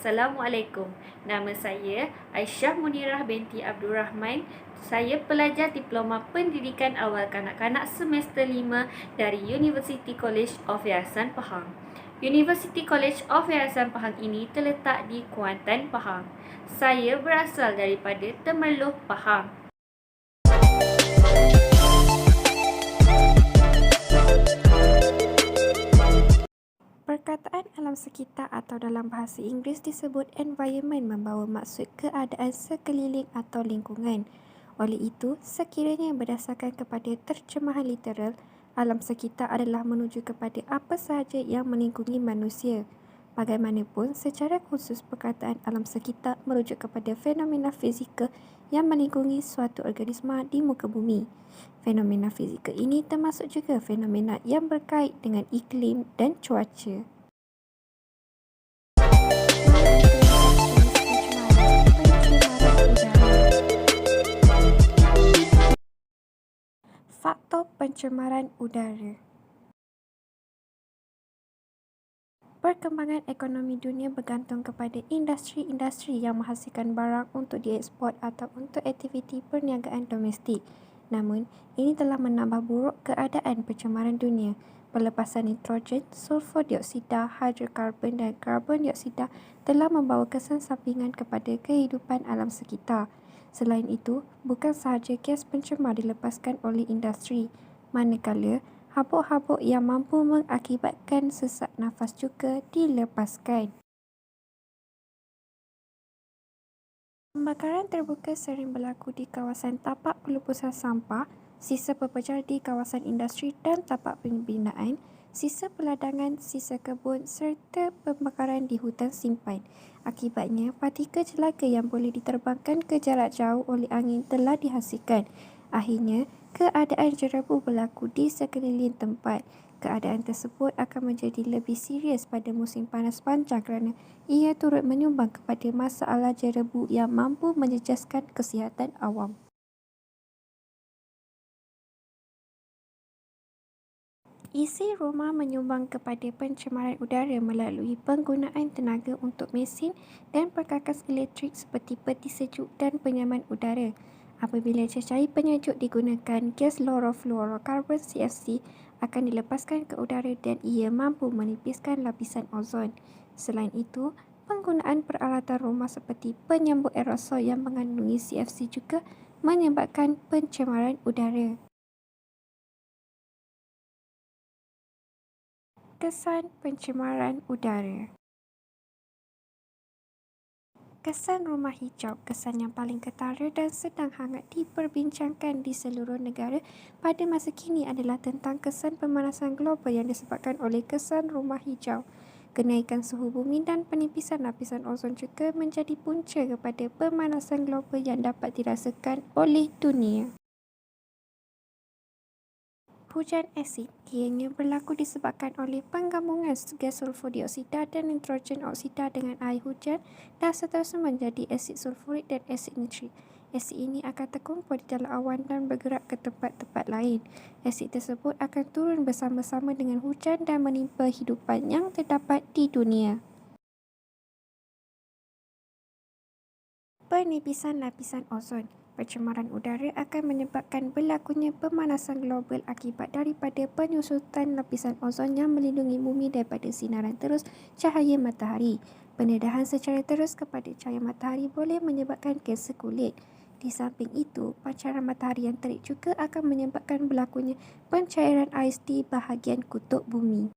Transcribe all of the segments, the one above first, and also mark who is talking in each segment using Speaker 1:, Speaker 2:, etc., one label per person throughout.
Speaker 1: Assalamualaikum. Nama saya Aisyah Munirah binti Abdul Rahman. Saya pelajar Diploma Pendidikan Awal Kanak-kanak semester 5 dari University College of Yayasan Pahang. University College of Yayasan Pahang ini terletak di Kuantan, Pahang. Saya berasal daripada Temerloh, Pahang.
Speaker 2: Perkataan alam sekitar atau dalam bahasa Inggeris disebut environment membawa maksud keadaan sekeliling atau lingkungan. Oleh itu, sekiranya berdasarkan kepada terjemahan literal, alam sekitar adalah menuju kepada apa sahaja yang melingkungi manusia. Bagaimanapun, secara khusus perkataan alam sekitar merujuk kepada fenomena fizikal yang melingkungi suatu organisma di muka bumi. Fenomena fizikal ini termasuk juga fenomena yang berkait dengan iklim dan cuaca. Faktor pencemaran udara. Perkembangan ekonomi dunia bergantung kepada industri-industri yang menghasilkan barang untuk dieksport atau untuk aktiviti perniagaan domestik. Namun, ini telah menambah buruk keadaan pencemaran dunia. Pelepasan nitrogen, sulfur dioksida, hidrokarbon dan karbon dioksida telah membawa kesan sampingan kepada kehidupan alam sekitar. Selain itu, bukan sahaja gas pencemar dilepaskan oleh industri, manakala habuk-habuk yang mampu mengakibatkan sesak nafas juga dilepaskan. Pembakaran terbuka sering berlaku di kawasan tapak pelupusan sampah, sisa pepejal di kawasan industri dan tapak pembinaan, sisa peladangan, sisa kebun serta pembakaran di hutan simpan. Akibatnya, partikel jelaga yang boleh diterbangkan ke jarak jauh oleh angin telah dihasilkan. Akhirnya, keadaan jerebu berlaku di sekeliling tempat. Keadaan tersebut akan menjadi lebih serius pada musim panas panjang kerana ia turut menyumbang kepada masalah jerebu yang mampu menjejaskan kesihatan awam. Isi rumah menyumbang kepada pencemaran udara melalui penggunaan tenaga untuk mesin dan perkakas elektrik seperti peti sejuk dan penyaman udara. Apabila cecair penyejuk digunakan, gas chlorofluorokarbon CFC akan dilepaskan ke udara dan ia mampu menipiskan lapisan ozon. Selain itu, penggunaan peralatan rumah seperti penyembur aerosol yang mengandungi CFC juga menyebabkan pencemaran udara. Kesan pencemaran udara. Kesan rumah hijau, kesan yang paling ketara dan sedang hangat diperbincangkan di seluruh negara pada masa kini adalah tentang kesan pemanasan global yang disebabkan oleh kesan rumah hijau. Kenaikan suhu bumi dan penipisan lapisan ozon juga menjadi punca kepada pemanasan global yang dapat dirasakan oleh dunia. Hujan asid ianya berlaku disebabkan oleh penggabungan gas sulfur dioksida dan nitrogen oksida dengan air hujan dan seterusnya menjadi asid sulfurik dan asid nitrik. Asid ini akan terkumpul di dalam awan dan bergerak ke tempat-tempat lain. Asid tersebut akan turun bersama-sama dengan hujan dan menimpa hidupan yang terdapat di dunia. Penipisan lapisan ozon. Pencemaran udara akan menyebabkan berlakunya pemanasan global akibat daripada penyusutan lapisan ozon yang melindungi bumi daripada sinaran terus cahaya matahari. Pendedahan secara terus kepada cahaya matahari boleh menyebabkan kanser kulit. Di samping itu, pancaran matahari yang terik juga akan menyebabkan berlakunya pencairan ais di bahagian kutub bumi.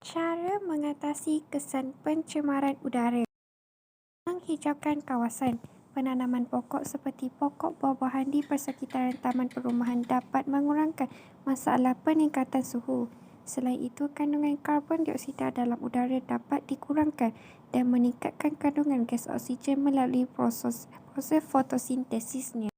Speaker 2: Cara mengatasi kesan pencemaran udara. Menghijaukan kawasan. Penanaman pokok seperti pokok buah-buahan di persekitaran taman perumahan dapat mengurangkan masalah peningkatan suhu. Selain itu, kandungan karbon dioksida dalam udara dapat dikurangkan dan meningkatkan kandungan gas oksigen melalui proses fotosintesisnya.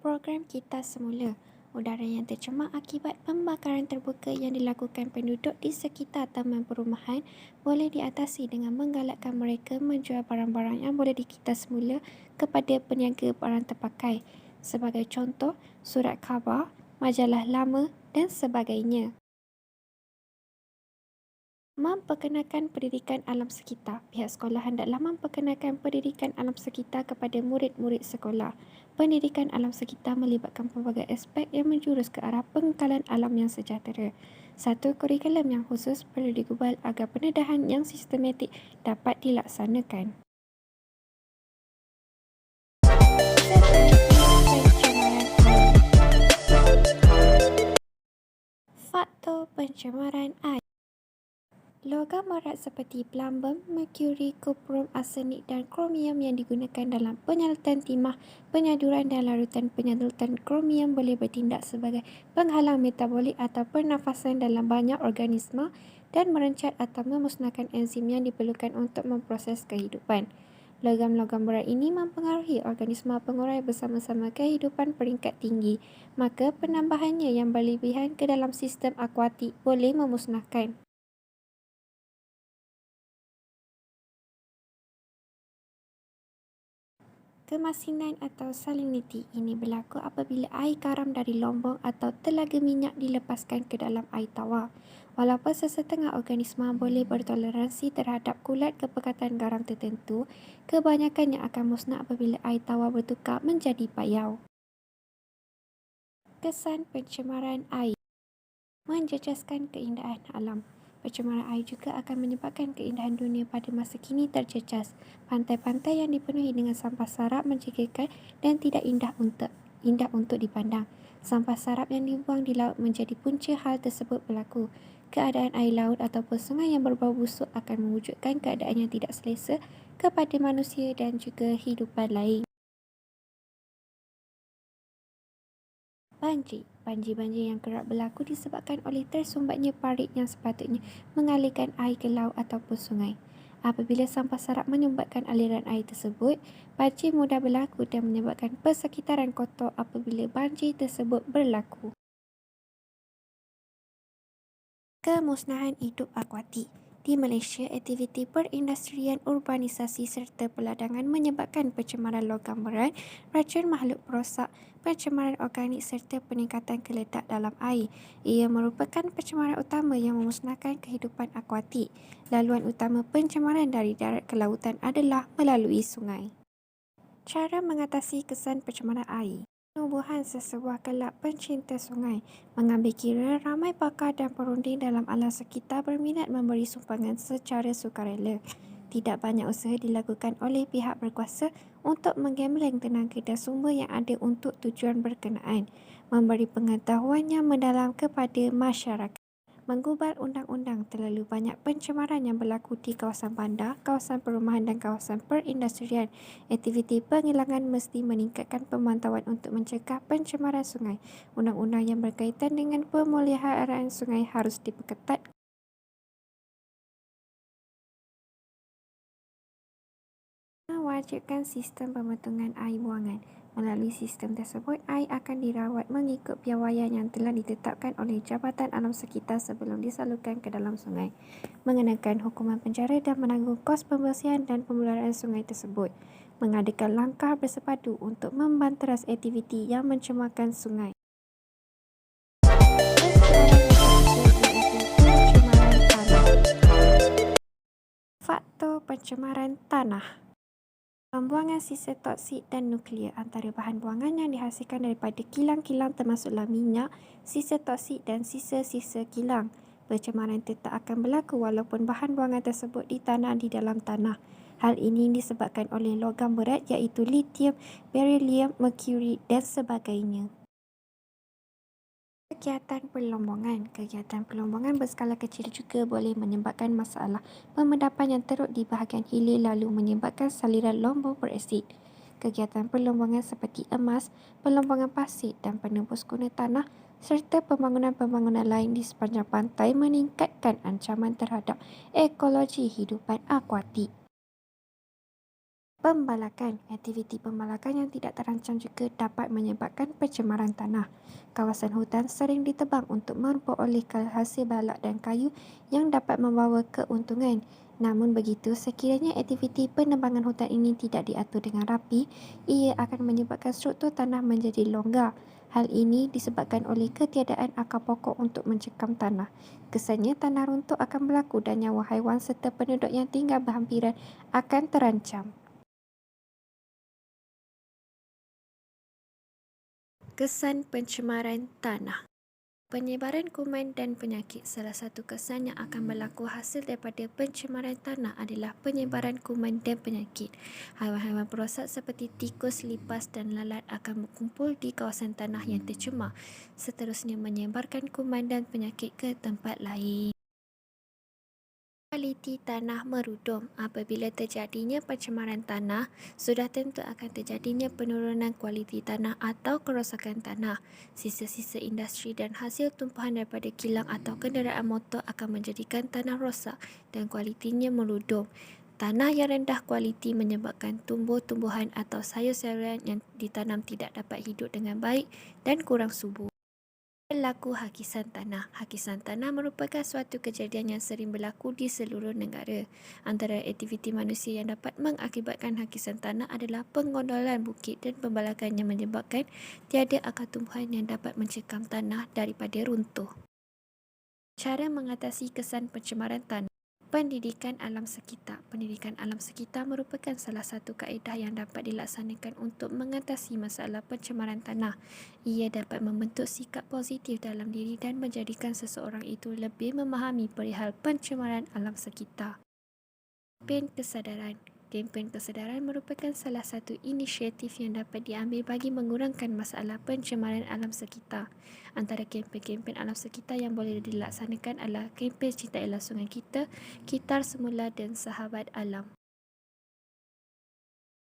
Speaker 2: Program Kita Semula. Udara yang tercemar akibat pembakaran terbuka yang dilakukan penduduk di sekitar taman perumahan boleh diatasi dengan menggalakkan mereka menjual barang-barang yang boleh dikita semula kepada peniaga barang terpakai. Sebagai contoh, surat khabar, majalah lama dan sebagainya. Memperkenalkan pendidikan alam sekitar. Pihak sekolah hendaklah memperkenalkan pendidikan alam sekitar kepada murid-murid sekolah. Pendidikan alam sekitar melibatkan pelbagai aspek yang menjurus ke arah pengekalan alam yang sejahtera. Satu kurikulum yang khusus perlu digubal agar pendedahan yang sistematik dapat dilaksanakan. Faktor pencemaran air. Logam berat seperti plumbum, merkuri, kuprum, arsenik dan kromium yang digunakan dalam penyalutan timah, penyaduran dan larutan penyalutan kromium boleh bertindak sebagai penghalang metabolik atau pernafasan dalam banyak organisma dan merencat atau memusnahkan enzim yang diperlukan untuk memproses kehidupan. Logam-logam berat ini mempengaruhi organisma pengurai bersama-sama kehidupan peringkat tinggi, maka penambahannya yang berlebihan ke dalam sistem akuatik boleh memusnahkan. Kemasinan atau salinity ini berlaku apabila air garam dari lombong atau telaga minyak dilepaskan ke dalam air tawar. Walaupun sesetengah organisma boleh bertoleransi terhadap kulat kepekatan garam tertentu, kebanyakannya akan musnah apabila air tawar bertukar menjadi payau. Kesan pencemaran air menjejaskan keindahan alam. Pencemaran air juga akan menyebabkan keindahan dunia pada masa kini terjejas. Pantai-pantai yang dipenuhi dengan sampah sarap menjengkelkan dan tidak indah untuk dipandang. Sampah sarap yang dibuang di laut menjadi punca hal tersebut berlaku. Keadaan air laut ataupun sungai yang berbau busuk akan mewujudkan keadaan yang tidak selesa kepada manusia dan juga hidupan lain. Banjir yang kerap berlaku disebabkan oleh tersumbatnya parit yang sepatutnya mengalirkan air ke laut ataupun sungai. Apabila sampah sarap menyumbatkan aliran air tersebut, banjir mudah berlaku dan menyebabkan persekitaran kotor apabila banjir tersebut berlaku. Kemusnahan hidup akuatik. Di Malaysia, aktiviti perindustrian, urbanisasi serta peladangan menyebabkan pencemaran logam berat, racun makhluk perosak, pencemaran organik serta peningkatan keledak dalam air. Ia merupakan pencemaran utama yang memusnahkan kehidupan akuatik. Laluan utama pencemaran dari darat ke lautan adalah melalui sungai. Cara mengatasi kesan pencemaran air. Penubuhan sesebuah kelab pencinta sungai mengambil kira ramai pakar dan perunding dalam alam sekitar berminat memberi sumbangan secara sukarela. Tidak banyak usaha dilakukan oleh pihak berkuasa untuk menggambleng tenaga dan sumber yang ada untuk tujuan berkenaan, memberi pengetahuan yang mendalam kepada masyarakat. Menggubal undang-undang. Terlalu banyak pencemaran yang berlaku di kawasan bandar, kawasan perumahan dan kawasan perindustrian. Aktiviti penghilangan mesti meningkatkan pemantauan untuk mencegah pencemaran sungai. Undang-undang yang berkaitan dengan pemeliharaan sungai harus diperketat. Mewajibkan sistem pembentungan air buangan. Melalui sistem tersebut, air akan dirawat mengikut piawaian yang telah ditetapkan oleh Jabatan Alam Sekitar sebelum disalurkan ke dalam sungai. Mengenakan hukuman penjara dan menanggung kos pembersihan dan pemeliharaan sungai tersebut. Mengadakan langkah bersepadu untuk membanteras aktiviti yang mencemarkan sungai. Faktor pencemaran tanah. Pembuangan sisa toksik dan nuklear. Antara bahan buangan yang dihasilkan daripada kilang-kilang termasuklah minyak, sisa toksik dan sisa-sisa kilang. Pencemaran tetap akan berlaku walaupun bahan buangan tersebut ditanam di dalam tanah. Hal ini disebabkan oleh logam berat iaitu litium, beryllium, merkuri dan sebagainya. Kegiatan pelombongan berskala kecil juga boleh menyebabkan masalah pemendapan yang teruk di bahagian hilir lalu menyebabkan saliran lombong berasid. Kegiatan pelombongan seperti emas, pelombongan pasir dan penembus guna tanah serta pembangunan-pembangunan lain di sepanjang pantai meningkatkan ancaman terhadap ekologi hidupan akuatik. Pembalakan. Aktiviti pembalakan yang tidak terancam juga dapat menyebabkan pencemaran tanah. Kawasan hutan sering ditebang untuk memperoleh hasil balak dan kayu yang dapat membawa keuntungan. Namun begitu, sekiranya aktiviti penebangan hutan ini tidak diatur dengan rapi, ia akan menyebabkan struktur tanah menjadi longgar. Hal ini disebabkan oleh ketiadaan akar pokok untuk mencekam tanah. Kesannya tanah runtuh akan berlaku dan nyawa haiwan serta penduduk yang tinggal berhampiran akan terancam. Kesan pencemaran tanah. Penyebaran kuman dan penyakit. Salah satu kesan yang akan berlaku hasil daripada pencemaran tanah adalah penyebaran kuman dan penyakit. Haiwan-haiwan perosak seperti tikus, lipas dan lalat akan berkumpul di kawasan tanah yang tercemar, seterusnya menyebarkan kuman dan penyakit ke tempat lain. Kualiti tanah merudum. Apabila terjadinya pencemaran tanah, sudah tentu akan terjadinya penurunan kualiti tanah atau kerosakan tanah. Sisa-sisa industri dan hasil tumpahan daripada kilang atau kenderaan motor akan menjadikan tanah rosak dan kualitinya merudum. Tanah yang rendah kualiti menyebabkan tumbuh-tumbuhan atau sayur-sayuran yang ditanam tidak dapat hidup dengan baik dan kurang subur. Berlaku hakisan tanah. Hakisan tanah merupakan suatu kejadian yang sering berlaku di seluruh negara. Antara aktiviti manusia yang dapat mengakibatkan hakisan tanah adalah penggondolan bukit dan pembalakan yang menyebabkan tiada akar tumbuhan yang dapat mencekam tanah daripada runtuh. Cara mengatasi kesan pencemaran tanah. Pendidikan alam sekitar. Pendidikan alam sekitar merupakan salah satu kaedah yang dapat dilaksanakan untuk mengatasi masalah pencemaran tanah. Ia dapat membentuk sikap positif dalam diri dan menjadikan seseorang itu lebih memahami perihal pencemaran alam sekitar. Kempen kesedaran. Kempen kesedaran merupakan salah satu inisiatif yang dapat diambil bagi mengurangkan masalah pencemaran alam sekitar. Antara kempen-kempen alam sekitar yang boleh dilaksanakan adalah kempen Cintailah Sungai Kita, Kitar Semula dan Sahabat Alam.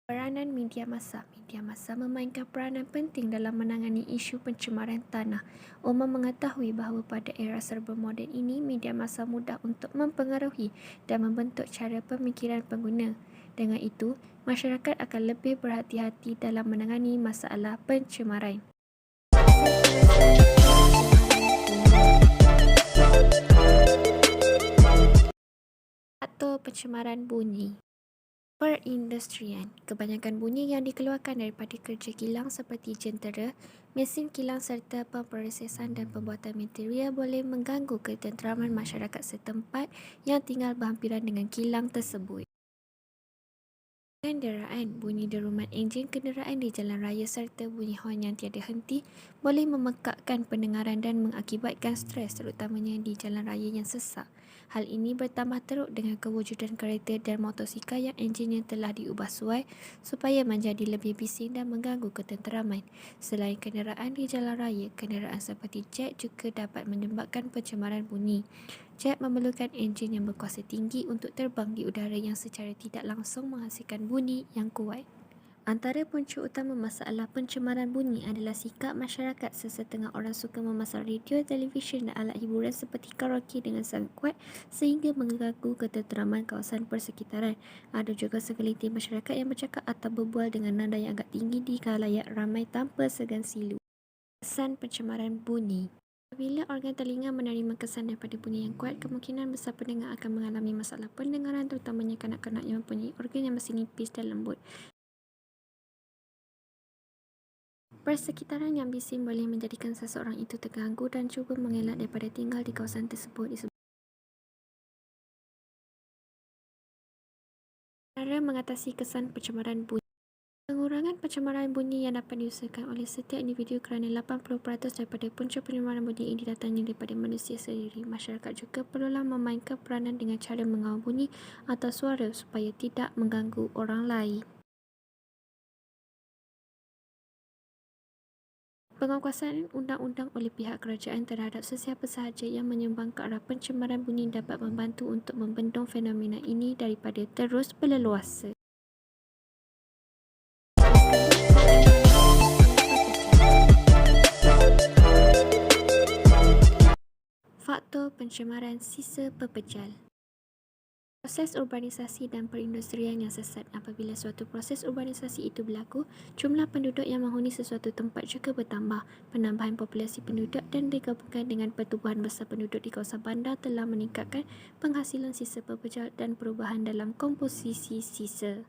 Speaker 2: Peranan media massa. Media massa memainkan peranan penting dalam menangani isu pencemaran tanah. Umum mengetahui bahawa pada era serba moden ini, media massa mudah untuk mempengaruhi dan membentuk cara pemikiran pengguna. Dengan itu, masyarakat akan lebih berhati-hati dalam menangani masalah pencemaran. Atau pencemaran bunyi. Perindustrian. Kebanyakan bunyi yang dikeluarkan daripada kerja kilang seperti jentera, mesin kilang serta pemprosesan dan pembuatan material boleh mengganggu ketenteraman masyarakat setempat yang tinggal berhampiran dengan kilang tersebut. Kenderaan. Bunyi deruman enjin kenderaan di jalan raya serta bunyi hon yang tiada henti boleh memekakkan pendengaran dan mengakibatkan stres, terutamanya di jalan raya yang sesak. Hal ini bertambah teruk dengan kewujudan kereta dan motosikal yang enjinnya telah diubah suai supaya menjadi lebih bising dan mengganggu ketenteraman. Selain kenderaan di jalan raya, kenderaan seperti jet juga dapat menyebabkan pencemaran bunyi. Jet memerlukan enjin yang berkuasa tinggi untuk terbang di udara yang secara tidak langsung menghasilkan bunyi yang kuat. Antara punca utama masalah pencemaran bunyi adalah sikap masyarakat. Sesetengah orang suka memasang radio, televisyen dan alat hiburan seperti karaoke dengan sangat kuat sehingga mengganggu ketenteraman kawasan persekitaran. Ada juga segelintir masyarakat yang bercakap atau berbual dengan nada yang agak tinggi di khalayak ramai tanpa segan silu. Kesan pencemaran bunyi. Apabila organ telinga menerima kesan daripada bunyi yang kuat, kemungkinan besar pendengar akan mengalami masalah pendengaran, terutamanya kanak-kanak yang mempunyai organ yang masih nipis dan lembut. Persekitaran yang bising boleh menjadikan seseorang itu terganggu dan cuba mengelak daripada tinggal di kawasan tersebut. Cara mengatasi kesan pencemaran bunyi. Pengurangan pencemaran bunyi yang dapat diusahakan oleh setiap individu kerana 80% daripada punca pencemaran bunyi ini datangnya daripada manusia sendiri. Masyarakat juga perlulah memainkan peranan dengan cara mengawal bunyi atau suara supaya tidak mengganggu orang lain. Penguasaan undang-undang oleh pihak kerajaan terhadap sesiapa sahaja yang menyumbang ke arah pencemaran bunyi dapat membantu untuk membendung fenomena ini daripada terus berleluasa. Faktor pencemaran sisa pepejal. Proses urbanisasi dan perindustrian yang sesat. Apabila suatu proses urbanisasi itu berlaku, jumlah penduduk yang menghuni sesuatu tempat juga bertambah. Penambahan populasi penduduk dan digabungkan dengan pertumbuhan besar penduduk di kawasan bandar telah meningkatkan penghasilan sisa pepejal dan perubahan dalam komposisi sisa.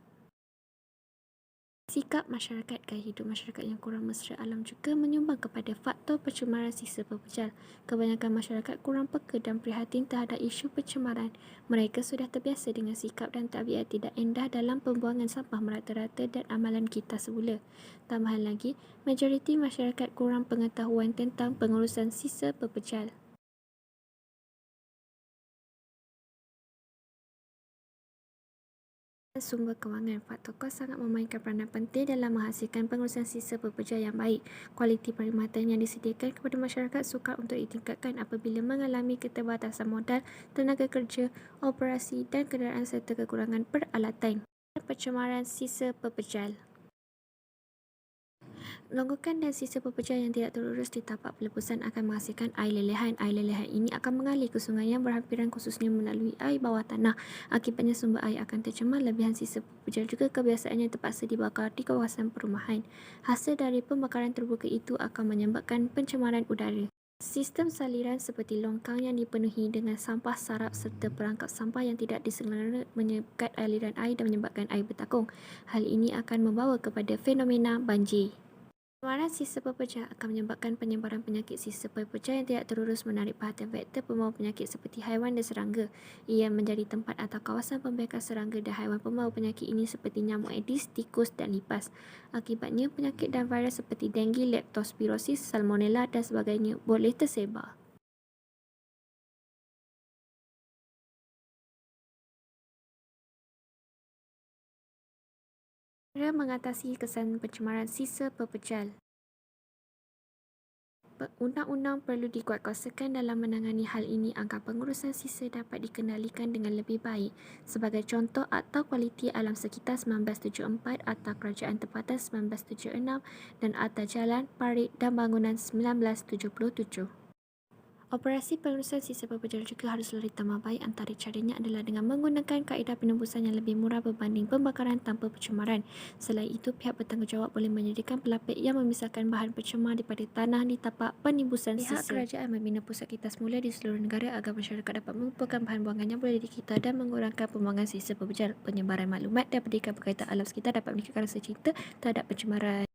Speaker 2: Sikap masyarakat. Gaya hidup masyarakat yang kurang mesra alam juga menyumbang kepada faktor pencemaran sisa pepejal. Kebanyakan masyarakat kurang peka dan prihatin terhadap isu pencemaran. Mereka sudah terbiasa dengan sikap dan tabiat tidak indah dalam pembuangan sampah merata-rata dan amalan kita semula. Tambahan lagi, majoriti masyarakat kurang pengetahuan tentang pengurusan sisa pepejal. Sumber kewangan. Faktor kos sangat memainkan peranan penting dalam menghasilkan pengurusan sisa pepejal yang baik. Kualiti perkhidmatan yang disediakan kepada masyarakat sukar untuk ditingkatkan apabila mengalami keterbatasan modal, tenaga kerja, operasi dan kenderaan serta kekurangan peralatan. Pencemaran sisa pepejal. Longgokan dan sisa pepejal yang tidak terurus di tapak pelebusan akan menghasilkan air lelehan. Air lelehan ini akan mengalir ke sungai yang berhampiran khususnya melalui air bawah tanah. Akibatnya sumber air akan tercemar. Lebihan sisa pepejal juga kebiasaannya terpaksa dibakar di kawasan perumahan. Hasil dari pembakaran terbuka itu akan menyebabkan pencemaran udara. Sistem saliran seperti longkang yang dipenuhi dengan sampah sarap serta perangkap sampah yang tidak diselenggara menyekat aliran air dan menyebabkan air bertakung. Hal ini akan membawa kepada fenomena banjir. Pencemaran sisa pepejal akan menyebabkan penyebaran penyakit sisa pepejal yang tidak terurus menarik perhatian vektor pembawa penyakit seperti haiwan dan serangga. Ia menjadi tempat atau kawasan pembiakan serangga dan haiwan pembawa penyakit ini seperti nyamuk Aedes, tikus dan lipas. Akibatnya, penyakit dan virus seperti denggi, leptospirosis, salmonella dan sebagainya boleh tersebar. Cara mengatasi kesan pencemaran sisa pepejal. Undang-undang perlu dikuatkuasakan dalam menangani hal ini agar pengurusan sisa dapat dikendalikan dengan lebih baik. Sebagai contoh, Akta Kualiti Alam Sekitar 1974, Akta Kerajaan Tempatan 1976 dan Akta Jalan, Parit dan Bangunan 1977. Operasi pengurusan sisa pepejal juga harus lebih tambah baik. Antara caranya adalah dengan menggunakan kaedah penembusan yang lebih murah berbanding pembakaran tanpa pencemaran. Selain itu, pihak bertanggungjawab boleh menyediakan pelapik yang memisahkan bahan pencemar daripada tanah di tapak penembusan sisa. Pihak kerajaan membina pusat kitas semula di seluruh negara agar masyarakat dapat mengumpulkan bahan buangan yang boleh dikita dan mengurangkan pembuangan sisa pepejal. Penyebaran maklumat dan pendidikan berkaitan alam sekitar dapat meningkatkan rasa cinta terhadap pencemaran.